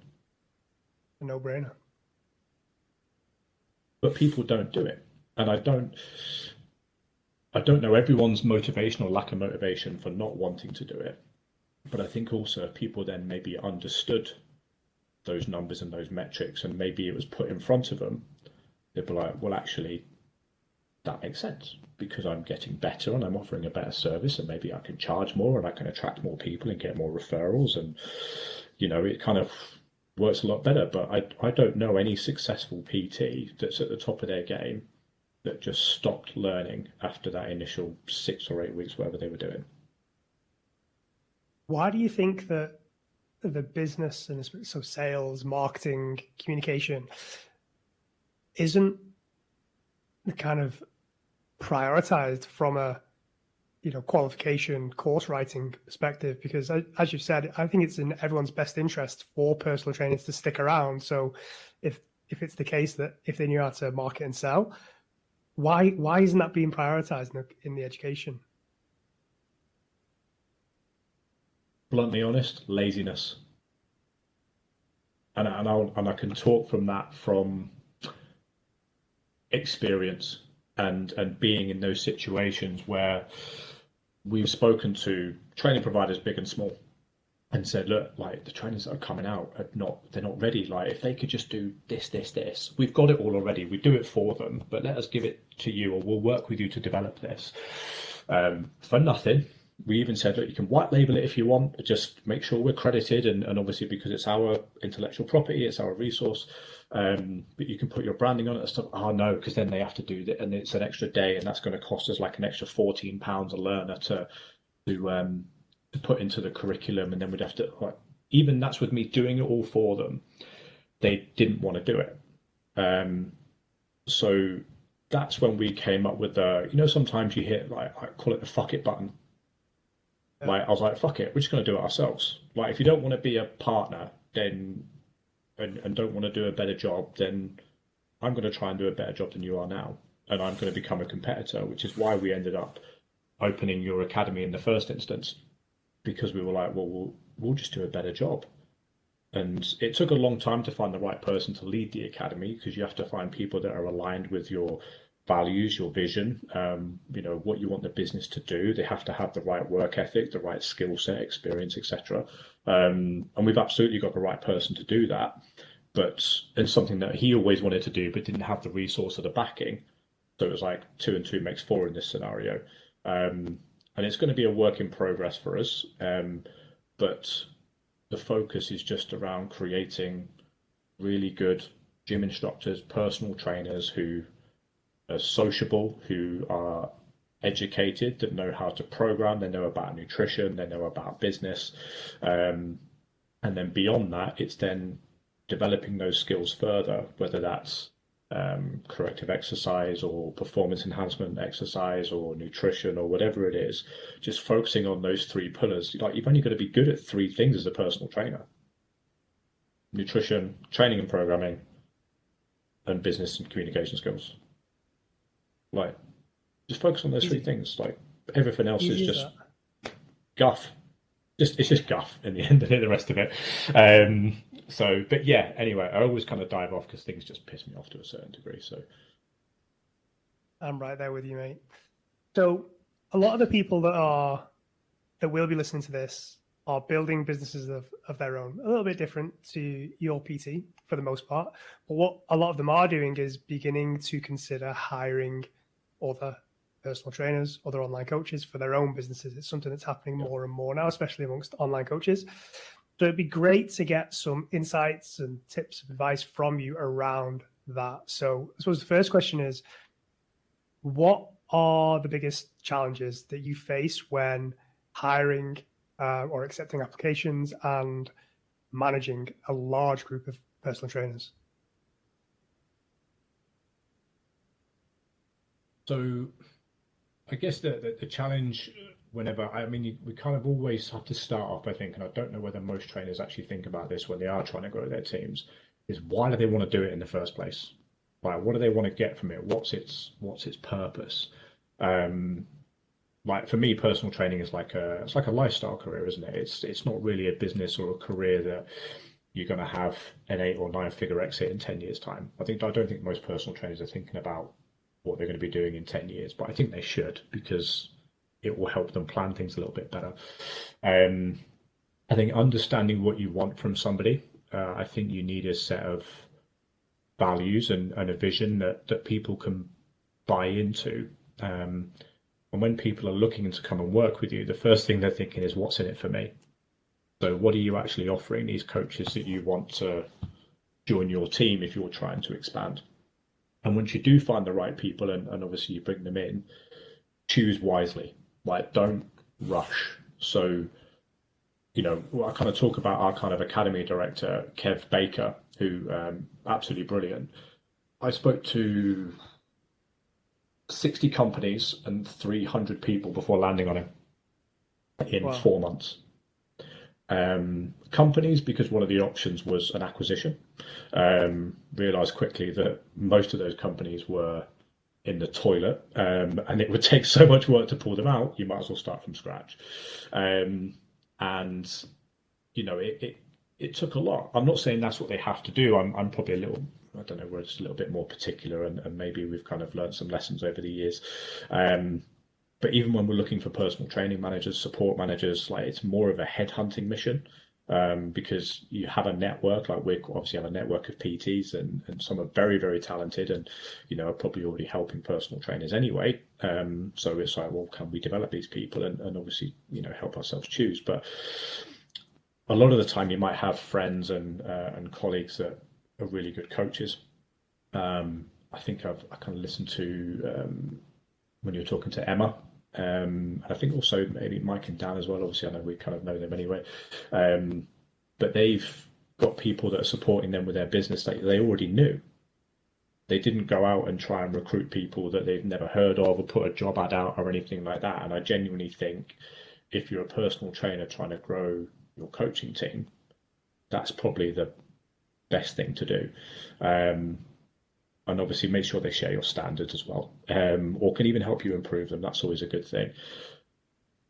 S1: A no-brainer.
S2: But people don't do it. And I don't know everyone's motivation or lack of motivation for not wanting to do it. But I think also if people then maybe understood those numbers and those metrics, and maybe it was put in front of them, they'd be like, well, actually, that makes sense, because I'm getting better and I'm offering a better service, and maybe I can charge more and I can attract more people and get more referrals. And, it kind of works a lot better. But I don't know any successful PT that's at the top of their game that just stopped learning after that initial 6 or 8 weeks, whatever they were doing.
S1: Why do you think that the business, and so sales, marketing, communication, isn't kind of prioritized from a qualification course writing perspective? Because as you've said, I think it's in everyone's best interest for personal trainers to stick around. So if it's the case that if they knew how to market and sell, why isn't that being prioritized in the education?
S2: Bluntly honest, laziness. And I can talk from that, from experience and being in those situations where we've spoken to training providers, big and small, and said, look, like the trainers that are coming out they're not ready. Like if they could just do this, we've got it all already. We do it for them, but let us give it to you, or we'll work with you to develop this for nothing. We even said, look, you can white label it if you want, just make sure we're credited, and obviously because it's our intellectual property, it's our resource, but you can put your branding on it and stuff. Oh no, because then they have to do that, and it's an extra day, and that's going to cost us like an extra £14 a learner to put into the curriculum, and then we'd have to, like, even that's with me doing it all for them, they didn't want to do it. So that's when we came up with sometimes you hit, like, I call it the fuck it button. Like I was like, fuck it, we're just going to do it ourselves. Like if you don't want to be a partner, then and don't want to do a better job, then I'm going to try and do a better job than you are now, and I'm going to become a competitor, which is why we ended up opening your academy in the first instance, because we were like, well, we'll just do a better job. And it took a long time to find the right person to lead the academy, because you have to find people that are aligned with your values, your vision, what you want the business to do. They have to have the right work ethic, the right skill set, experience, etc. And we've absolutely got the right person to do that. But it's something that he always wanted to do, but didn't have the resource or the backing. So it was like 2 and 2 makes 4 in this scenario. And it's going to be a work in progress for us. But the focus is just around creating really good gym instructors, personal trainers who are sociable, who are educated, that know how to program, they know about nutrition, they know about business. And then beyond that, it's then developing those skills further, whether that's corrective exercise or performance enhancement exercise or nutrition or whatever it is, just focusing on those 3 pillars. Like you've only got to be good at 3 things as a personal trainer. nutrition, training and programming, and business and communication skills. Like, just focus on those three things. Like, everything else is just guff. It's just guff in the end of it, the rest of it. But yeah, anyway, I always kind of dive off because things just piss me off to a certain degree. So
S1: I'm right there with you, mate. So a lot of the people that will be listening to this are building businesses of their own, a little bit different to your PT for the most part. But what a lot of them are doing is beginning to consider hiring other personal trainers, other online coaches for their own businesses. It's something that's happening more and more now, especially amongst online coaches. So it'd be great to get some insights and tips of advice from you around that. So I suppose the first question is, what are the biggest challenges that you face when hiring or accepting applications and managing a large group of personal trainers?
S2: So I guess the challenge whenever, we kind of always have to start off by thinking, I don't know whether most trainers actually think about this when they are trying to grow their teams, is why do they want to do it in the first place? Like, what do they want to get from it? What's its purpose? Like for me, personal training is it's like a lifestyle career, isn't it? It's not really a business or a career that you're going to have an 8 or 9 figure exit in 10 years time. I don't think most personal trainers are thinking about what they're going to be doing in 10 years, but I think they should, because it will help them plan things a little bit better. I think understanding what you want from somebody, I think you need a set of values and a vision that people can buy into. And when people are looking to come and work with you, the first thing they're thinking is, what's in it for me? So what are you actually offering these coaches that you want to join your team if you're trying to expand? And once you do find the right people, and obviously you bring them in, choose wisely. Like, don't rush. So, I kind of talk about our kind of academy director, Kev Baker, who absolutely brilliant. I spoke to 60 companies and 300 people before landing on him in 4 months. Companies, because one of the options was an acquisition, realized quickly that most of those companies were in the toilet, and it would take so much work to pull them out, you might as well start from scratch. And it took a lot. I'm not saying that's what they have to do. I'm probably a little, I don't know, we're just a little bit more particular, and maybe we've kind of learned some lessons over the years. But even when we're looking for personal training managers, support managers, like, it's more of a headhunting mission, because you have a network. Like, we obviously have a network of PTs, and some are very, very talented, and are probably already helping personal trainers anyway. So it's like, well, can we develop these people and obviously help ourselves choose? But a lot of the time, you might have friends and colleagues that are really good coaches. I think I kind of listened to when you were talking to Emma. I think also maybe Mike and Dan as well. Obviously, I know we kind of know them anyway. But they've got people that are supporting them with their business that they already knew. They didn't go out and try and recruit people that they've never heard of or put a job ad out or anything like that. And I genuinely think if you're a personal trainer trying to grow your coaching team, that's probably the best thing to do. And obviously make sure they share your standards as well, or can even help you improve them. That's always a good thing.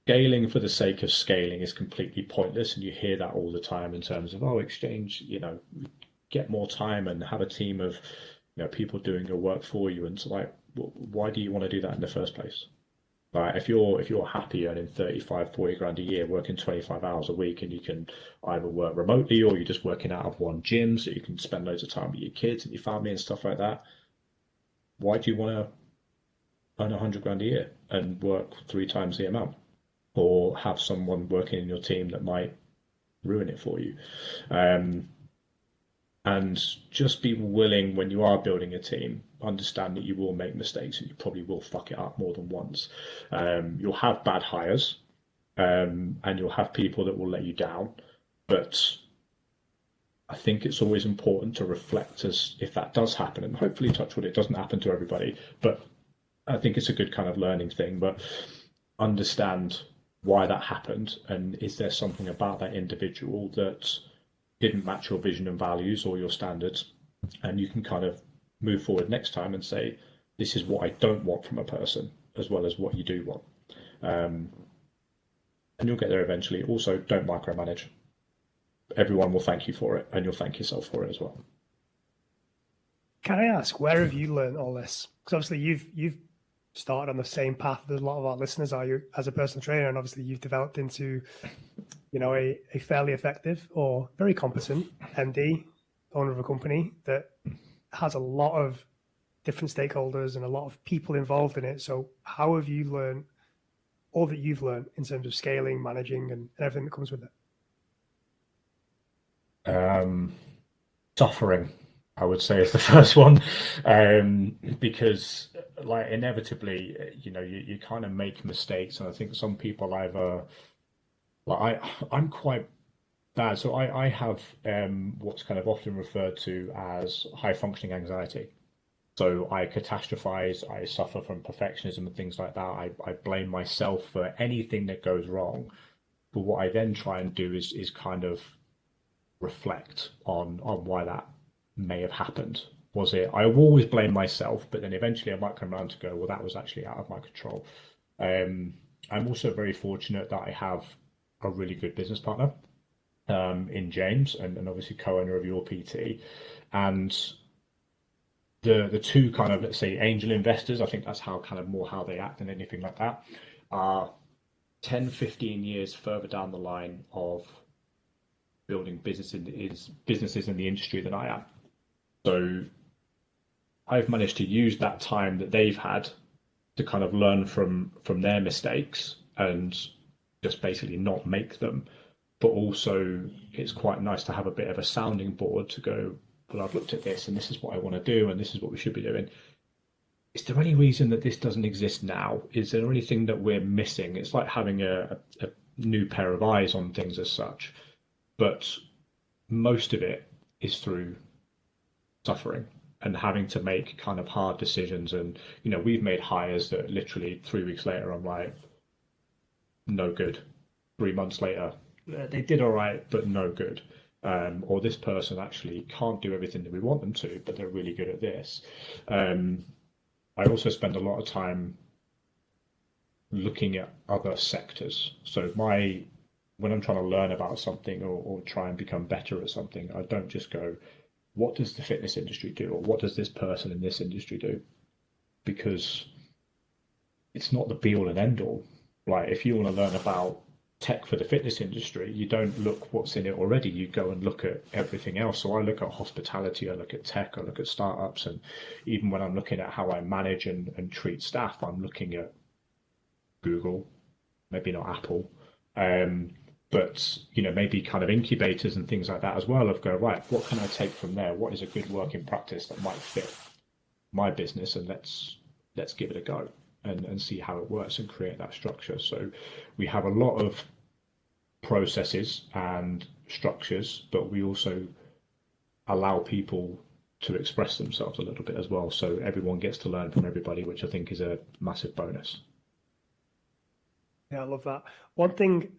S2: Scaling for the sake of scaling is completely pointless, and you hear that all the time in terms of, exchange, get more time and have a team of people doing your work for you. And so, like, why do you want to do that in the first place? Like, if you're happy earning 35, 40 grand a year, working 25 hours a week, and you can either work remotely or you're just working out of one gym so you can spend loads of time with your kids and your family and stuff like that, why do you want to earn 100 grand a year and work 3 times the amount, or have someone working in your team that might ruin it for you? And just be willing, when you are building a team, understand that you will make mistakes and you probably will fuck it up more than once. You'll have bad hires, and you'll have people that will let you down. But I think it's always important to reflect as if that does happen, and hopefully, touch wood, it doesn't happen to everybody. But I think it's a good kind of learning thing. But understand why that happened, and is there something about that individual that didn't match your vision and values or your standards, and you can kind of move forward next time and say, this is what I don't want from a person, as well as what you do want. And you'll get there eventually. Also, don't micromanage. Everyone will thank you for it, and you'll thank yourself for it as well.
S1: Can I ask, where have you learned all this? Because obviously you've started on the same path that a lot of our listeners are, you as a personal trainer, and obviously you've developed into, a fairly effective or very competent MD, owner of a company that has a lot of different stakeholders and a lot of people involved in it. So how have you learned all that you've learned in terms of scaling, managing, and everything that comes with
S2: it? Suffering, I would say, is the first one, because like inevitably, you kind of make mistakes, and I think some people either I'm quite bad, so I have what's kind of often referred to as high functioning anxiety. So I catastrophize, I suffer from perfectionism and things like that. I blame myself for anything that goes wrong. But what I then try and do is kind of reflect on why that may have happened. Was it? I always blame myself, but then eventually I might come around to go, well, that was actually out of my control. I'm also very fortunate that I have a really good business partner in James, and obviously co-owner of Your PT, and the two kind of, let's say, angel investors, I think that's how kind of more how they act than anything like that, are 10, 15 years further down the line of building businesses in the industry than I am. So I've managed to use that time that they've had to kind of learn from their mistakes and just basically not make them. But also it's quite nice to have a bit of a sounding board to go, well, I've looked at this and this is what I want to do and this is what we should be doing. Is there any reason that this doesn't exist now? Is there anything that we're missing? It's like having a new pair of eyes on things as such. But most of it is through suffering and having to make kind of hard decisions. And, we've made hires that literally 3 weeks later, I'm like, no good. 3 months later, they did all right, but no good. Or this person actually can't do everything that we want them to, but they're really good at this. I also spend a lot of time looking at other sectors. So when I'm trying to learn about something or try and become better at something, I don't just go, what does the fitness industry do? Or what does this person in this industry do? Because it's not the be all and end all. Like if you want to learn about tech for the fitness industry, you don't look what's in it already. You go and look at everything else. So I look at hospitality, I look at tech, I look at startups. And even when I'm looking at how I manage and treat staff, I'm looking at Google, maybe not Apple. But maybe kind of incubators and things like that as well, of go, right, what can I take from there? What is a good working practice that might fit my business? And let's give it a go and see how it works and create that structure. So we have a lot of processes and structures, but we also allow people to express themselves a little bit as well. So everyone gets to learn from everybody, which I think is a massive bonus.
S1: Yeah, I love that. One thing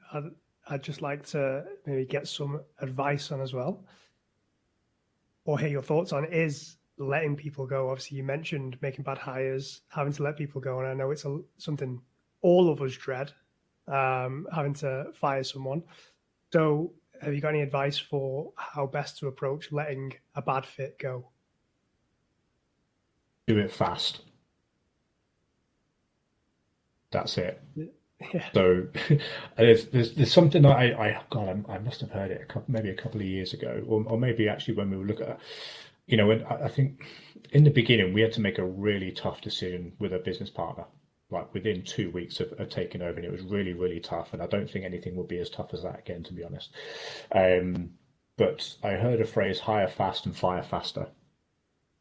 S1: I'd just like to maybe get some advice on as well, or hear your thoughts on, is letting people go. Obviously, you mentioned making bad hires, having to let people go, and I know it's something all of us dread, having to fire someone. So have you got any advice for how best to approach letting a bad fit go?
S2: Do it fast. That's it.
S1: Yeah.
S2: So there's something that I must have heard it maybe a couple of years ago, or maybe actually when we were looking at, when I think in the beginning we had to make a really tough decision with a business partner, like within 2 weeks of taking over, and it was really, really tough. And I don't think anything will be as tough as that again, to be honest. But I heard a phrase, hire fast and fire faster,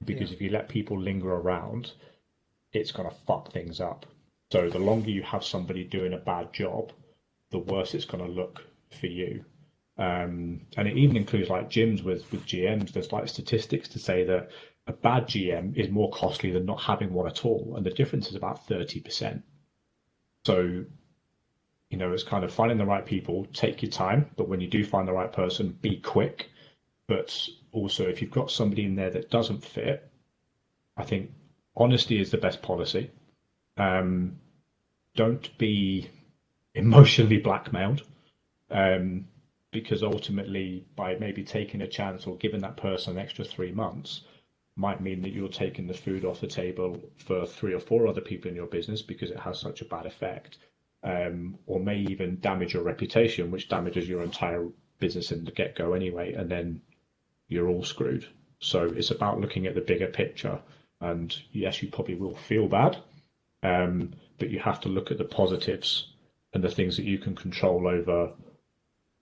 S2: because if you let people linger around, it's going to fuck things up. So the longer you have somebody doing a bad job, the worse it's going to look for you. And it even includes like gyms with GMs. There's like statistics to say that a bad GM is more costly than not having one at all. And the difference is about 30%. So, it's kind of finding the right people, take your time. But when you do find the right person, be quick. But also, if you've got somebody in there that doesn't fit, I think honesty is the best policy. Um, don't be emotionally blackmailed, um, because ultimately, by maybe taking a chance or giving that person an extra 3 months, might mean that you're taking the food off the table for 3 or 4 other people in your business because it has such a bad effect, or may even damage your reputation, which damages your entire business in the get-go anyway, and then you're all screwed. So it's about looking at the bigger picture. And yes, you probably will feel bad, but you have to look at the positives and the things that you can control over.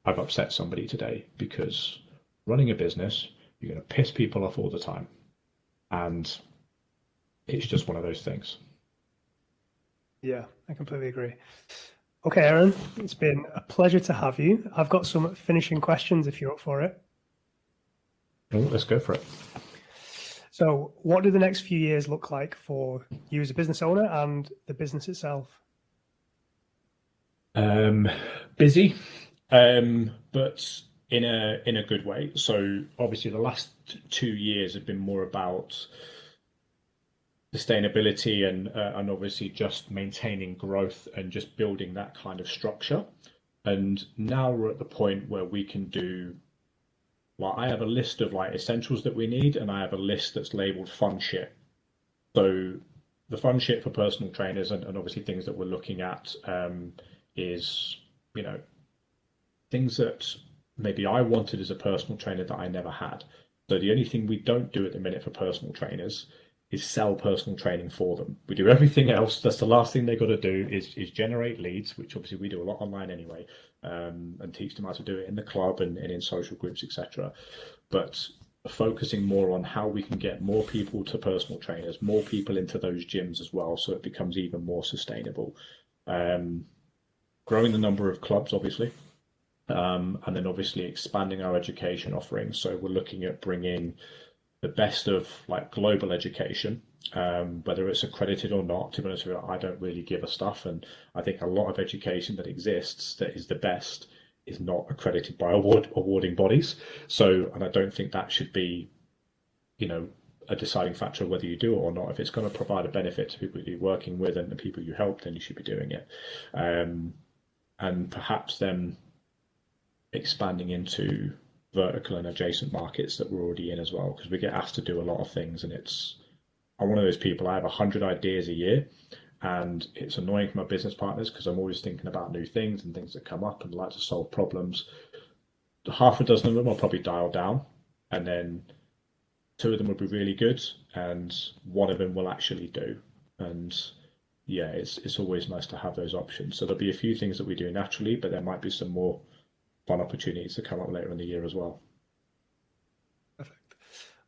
S2: I've upset somebody today, because running a business, you're going to piss people off all the time. And it's just one of those things.
S1: Yeah, I completely agree. Okay, Aaron, it's been a pleasure to have you. I've got some finishing questions if you're up for it.
S2: Oh, let's go for it.
S1: So, what do the next few years look like for you as a business owner and the business itself?
S2: Busy, but in a good way. So obviously, the last 2 years have been more about sustainability and obviously just maintaining growth and just building that kind of structure. And now we're at the point where we can do, well, I have a list of like essentials that we need, and I have a list that's labeled fun shit. So the fun shit for personal trainers and obviously things that we're looking at, is, you know, things that maybe I wanted as a personal trainer that I never had. So the only thing we don't do at the minute for personal trainers is sell personal training for them. We do everything else. That's the last thing they've got to do is generate leads, which obviously we do a lot online anyway, and teach them how to do it in the club and in social groups, etc. But focusing more on how we can get more people to personal trainers, more people into those gyms as well, so it becomes even more sustainable. Growing the number of clubs, obviously, and then obviously expanding our education offerings. So we're looking at bringing the best of like global education, whether it's accredited or not. To be honest with you, I don't really give a stuff, and I think a lot of education that exists that is the best is not accredited by awarding bodies. So, and I don't think that should be, a deciding factor of whether you do it or not. If it's going to provide a benefit to people you're working with and the people you help, then you should be doing it. And perhaps then expanding into vertical and adjacent markets that we're already in as well, because we get asked to do a lot of things, and I'm one of those people. I have 100 ideas a year, and it's annoying for my business partners because I'm always thinking about new things and things that come up and like to solve problems. Half a dozen of them I'll probably dial down, and then 2 of them will be really good, and 1 of them will actually do. And yeah, it's always nice to have those options. So there'll be a few things that we do naturally, but there might be some more fun opportunities to come up later in the year as well.
S1: Perfect.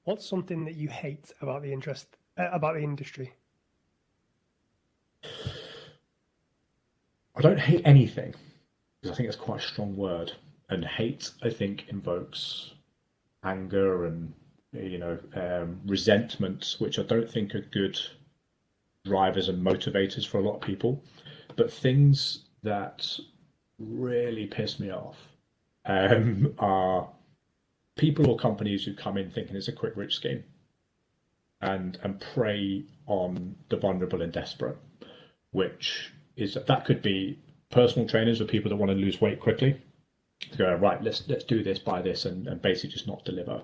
S1: What's something that you hate about the industry?
S2: I don't hate anything, because I think that's quite a strong word. And hate, I think, invokes anger and resentment, which I don't think are good drivers and motivators for a lot of people. But things that really piss me off are people or companies who come in thinking it's a quick rich scheme and prey on the vulnerable and desperate, which is that could be personal trainers or people that want to lose weight quickly. To go, right, let's do this, buy this, and basically just not deliver.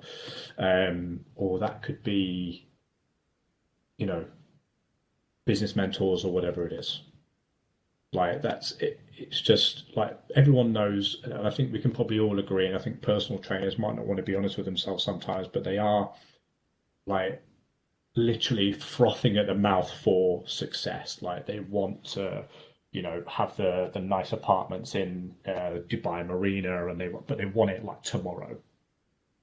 S2: Or that could be, business mentors or whatever it is. Like that's it. It's just like everyone knows, and I think we can probably all agree. And I think personal trainers might not want to be honest with themselves sometimes, but they are like literally frothing at the mouth for success. Like they want to, have the nice apartments in Dubai Marina, but they want it like tomorrow.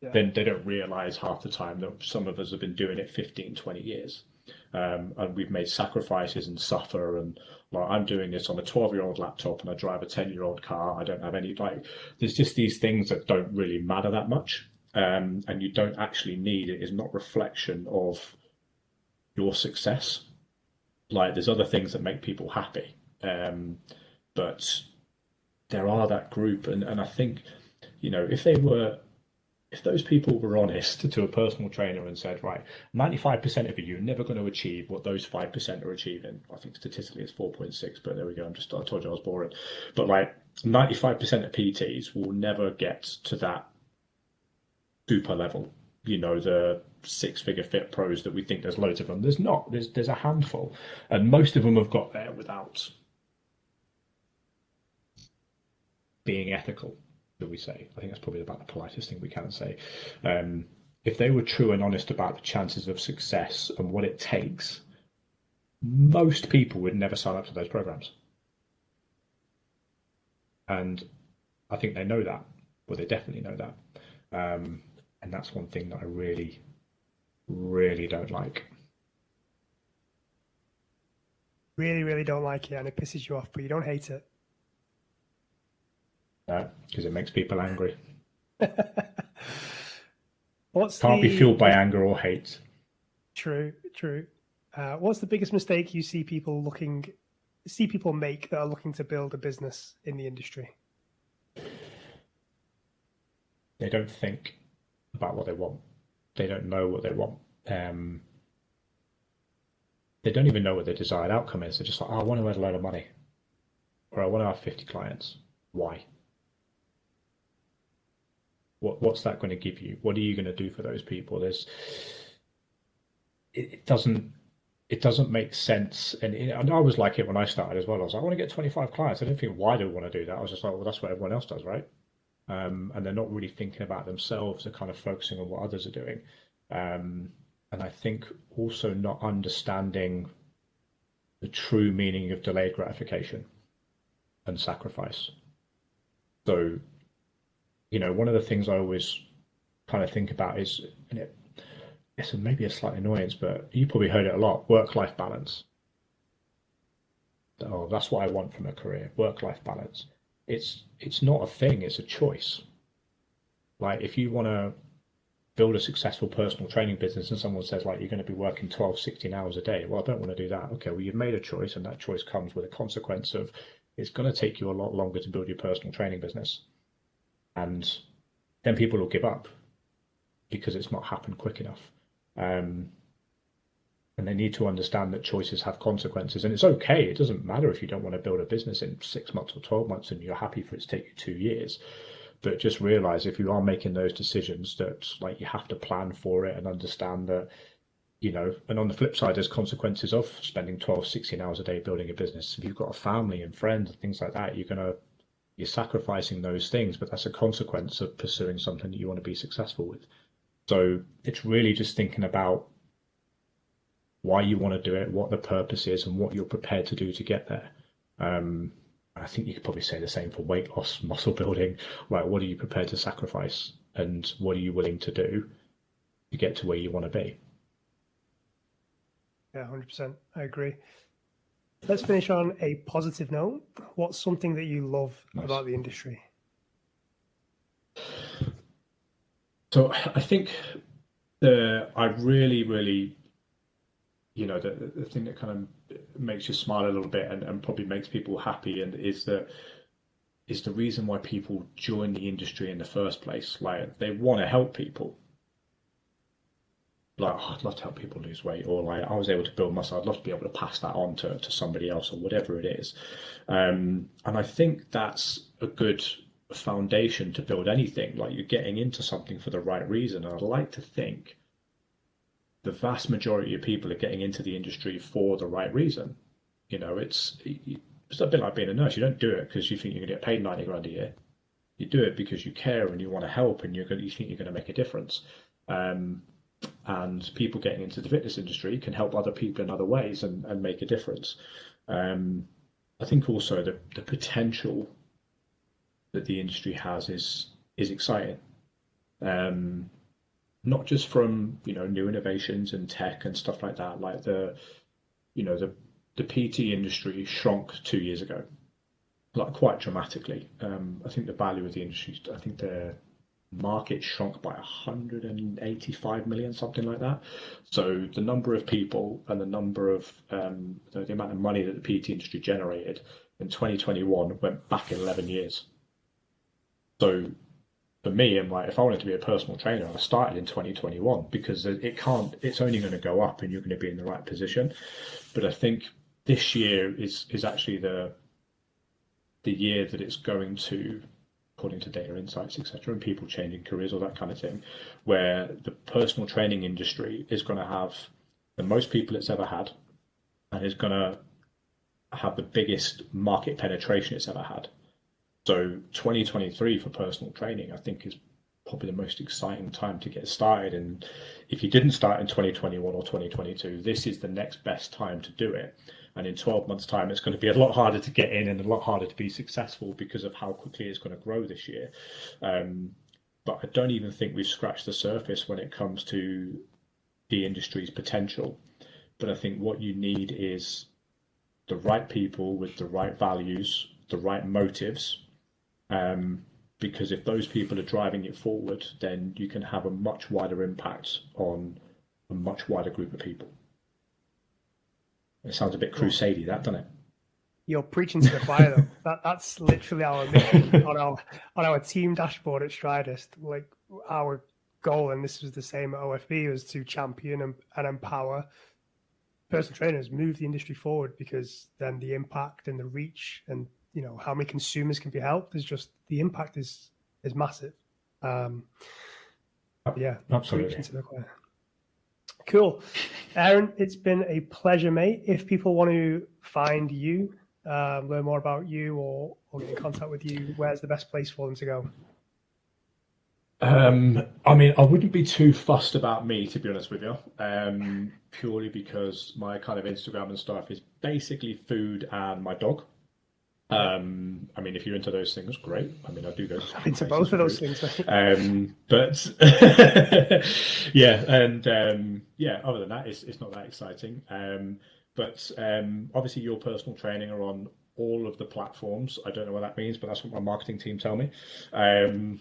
S2: Yeah. Then they don't realize half the time that some of us have been doing it 15, 20 years. And we've made sacrifices and suffer, and like I'm doing this on a 12-year-old laptop and I drive a 10-year-old car. I don't have any, there's just these things that don't really matter that much, and you don't actually need it. Is not reflection of your success. Like there's other things that make people happy, but there are that group, and I think if they were if those people were honest to a personal trainer and said, right, 95% of you are never going to achieve what those 5% are achieving. I think statistically it's 4.6, but there we go. I told you I was boring. But like 95% of PTs will never get to that super level. You know, the six-figure fit pros that we think there's loads of them. There's not. There's a handful, and most of them have got there without being ethical, that we say. I think that's probably about the politest thing we can say. If they were true and honest about the chances of success and what it takes, most people would never sign up to those programs. And I think they know that. Well, they definitely know that. And that's one thing that I really, really don't like.
S1: Really, really don't like it, and it pisses you off, but you don't hate it.
S2: No, because it makes people angry.
S1: What's
S2: Can't be fueled by anger or hate.
S1: True, true. What's the biggest mistake you see people make that are looking to build a business in the industry?
S2: They don't think about what they want. They don't know what they want. They don't even know what their desired outcome is. They're just like, oh, I want to earn a load of money, or I want to have 50 clients. Why? What's that going to give you? What are you going to do for those people? It doesn't make sense. And I was like it when I started as well. I was like, I want to get 25 clients. I didn't think, why do I want to do that? I was just like, well, that's what everyone else does, right? And they're not really thinking about themselves. They're kind of focusing on what others are doing. And I think also not understanding the true meaning of delayed gratification and sacrifice. So, you know, one of the things I always kind of think about is, and it's maybe a slight annoyance, but you probably heard it a lot, work-life balance. Oh, that's what I want from a career, work-life balance. It's not a thing, it's a choice. Like if you want to build a successful personal training business and someone says like you're going to be working 12, 16 hours a day, well, I don't want to do that. Okay, well, you've made a choice, and that choice comes with a consequence of it's going to take you a lot longer to build your personal training business. And then people will give up because it's not happened quick enough. And they need to understand that choices have consequences, and it's okay. It doesn't matter if you don't want to build a business in 6 months or 12 months and you're happy for it to take you 2 years. But just realize if you are making those decisions that like you have to plan for it and understand that, you know, and on the flip side, there's consequences of spending 12, 16 hours a day building a business. If you've got a family and friends and things like that, you're sacrificing those things, but that's a consequence of pursuing something that you want to be successful with. So it's really just thinking about why you want to do it, what the purpose is, and what you're prepared to do to get there. I think you could probably say the same for weight loss, muscle building. Like, what are you prepared to sacrifice, and what are you willing to do to get to where you want to be?
S1: Yeah, 100%. I agree. Let's finish on a positive note. What's something that you love about the industry?
S2: So I think I really, really, you know, the thing that kind of makes you smile a little bit and probably makes people happy and is the reason why people join the industry in the first place. Like they want to help people. Like, oh, I'd love to help people lose weight, or like I was able to build muscle. I'd love to be able to pass that on to somebody else, or whatever it is. And I think that's a good foundation to build anything. Like you're getting into something for the right reason. And I'd like to think the vast majority of people are getting into the industry for the right reason. You know, it's a bit like being a nurse. You don't do it because you think you're going to get paid 90 grand a year. You do it because you care and you want to help, and you think you're going to make a difference. And people getting into the fitness industry can help other people in other ways and make a difference. I think also the potential that the industry has is exciting. Not just from, you know, new innovations and tech and stuff like that. Like the PT industry shrunk 2 years ago, like quite dramatically. I think the value of the industry, I think the market shrunk by 185 million, something like that. So the number of people and the number of the amount of money that the PT industry generated in 2021 went back 11 years. So for me, and like if I wanted to be a personal trainer, I started in 2021 because it's only going to go up and you're going to be in the right position. But I think this year is actually the year that it's going to, according to data insights, etc., and people changing careers, all that kind of thing, where the personal training industry is going to have the most people it's ever had and is going to have the biggest market penetration it's ever had. So 2023 for personal training, I think, is probably the most exciting time to get started. And if you didn't start in 2021 or 2022, this is the next best time to do it. And in 12 months' time, it's going to be a lot harder to get in and a lot harder to be successful because of how quickly it's going to grow this year. But I don't even think we've scratched the surface when it comes to the industry's potential. But I think what you need is the right people with the right values, the right motives, because if those people are driving it forward, then you can have a much wider impact on a much wider group of people. It sounds a bit crusady, that, doesn't it?
S1: You're preaching to the choir, though. That's literally our mission on our team dashboard at Stridist. Like our goal, and this was the same at OFB, was to champion and empower personal trainers, move the industry forward, because then the impact and the reach and how many consumers can be helped is just, the impact is massive. Yeah,
S2: absolutely.
S1: Cool. Aaron, it's been a pleasure, mate. If people want to find you, learn more about you, or get in contact with you, where's the best place for them to go?
S2: I mean, I wouldn't be too fussed about me, to be honest with you, purely because my kind of Instagram and stuff is basically food and my dog. I mean, if you're into those things, great. I mean, I do go
S1: into both of those things.
S2: But yeah, and yeah, other than that, it's not that exciting. But obviously, your personal training are on all of the platforms. I don't know what that means, but that's what my marketing team tell me. And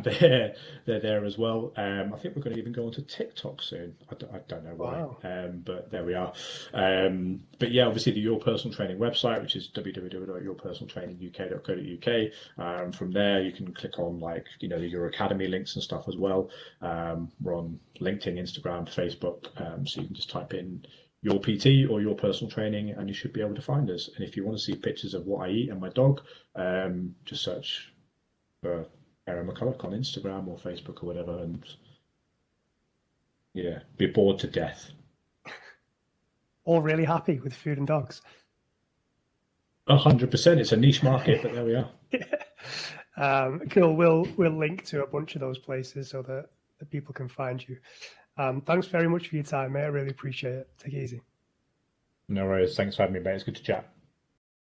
S2: they're there as well. I think we're going to even go onto TikTok soon. I don't know why, wow. But there we are. But yeah, obviously the Your Personal Training website, which is www.yourpersonaltraining.uk.uk. From there, you can click on the Your Academy links and stuff as well. We're on LinkedIn, Instagram, Facebook. So you can just type in Your PT or Your Personal Training, and you should be able to find us. And if you want to see pictures of what I eat and my dog, just search for Aaron McCulloch on Instagram or Facebook or whatever, and yeah, be bored to death.
S1: All really happy with food and dogs.
S2: 100%. It's a niche market, but there we
S1: are. Cool. We'll link to a bunch of those places so that people can find you. Thanks very much for your time, mate. I really appreciate it. Take it easy.
S2: No worries. Thanks for having me, mate. It's good to chat.